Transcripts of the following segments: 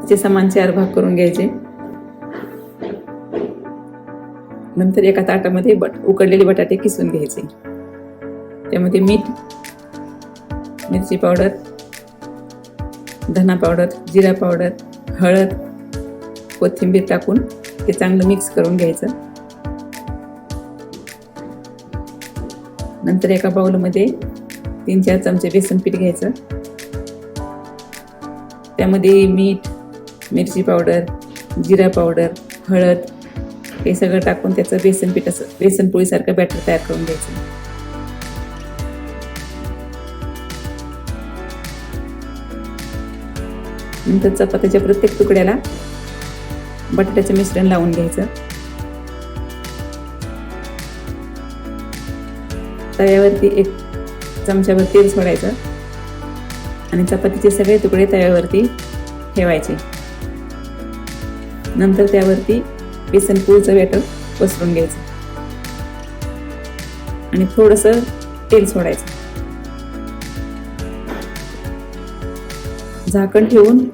चपातीचे समान 4 भाग करून घ्यायचे. नंतर एका ताटामध्ये उकडलेले बटाटे किसून घ्यायचे. त्यामध्ये मीठ, मिरची पावडर, धना पावडर, जिरा पावडर, हळद, कोथिंबीर टाकून ते चांगलं मिक्स करून घ्यायचं. नंतर एका बाउलमध्ये 3-4 चमचे बेसन पीठ घ्यायचं. त्यामध्ये मीठ, मिरची पावडर, जिरा पावडर, हळद हे सगळं टाकून त्याचं बेसन पीठ असं बेसन पोळीसारखं बॅटर तयार करून घ्यायचं. नंतर चपातीच्या प्रत्येक तुकड्याला बटाट्याचं मिश्रण लावून घ्यायचं. तव्यावरती 1 चमच्यावर तेल सोडायचं आणि चपातीचे सगळे तुकडे तव्यावरती ठेवायचे. नंतर त्यावरती बेसन पोळीचं बॅटर पसरून घ्यायचं आणि थोडंसं तेल सोडायचं. झाकण ठेवून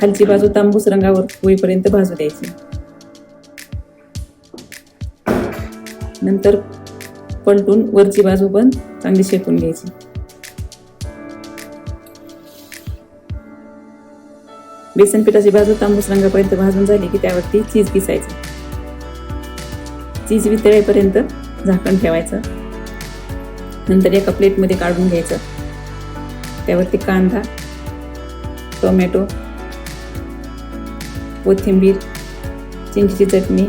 खालची बाजू तांबूस रंगावर होईपर्यंत भाजू द्यायची. नंतर पलटून वरची बाजू पण चांगली शेकून घ्यायची. बेसन पिठाची बाजू तांबूस रंगापर्यंत भाजून झाली की त्यावरती चीज किसायचं. चीज वितळेपर्यंत झाकण ठेवायचं. नंतर एका प्लेटमध्ये काढून घ्यायचं. त्यावरती कांदा, टोमॅटो, कोथिंबीर, चिंचेची चटणी,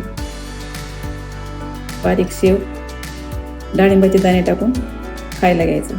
बारीक शेव, डाळिंबाचे दाणे टाकून खायला घ्यायचं.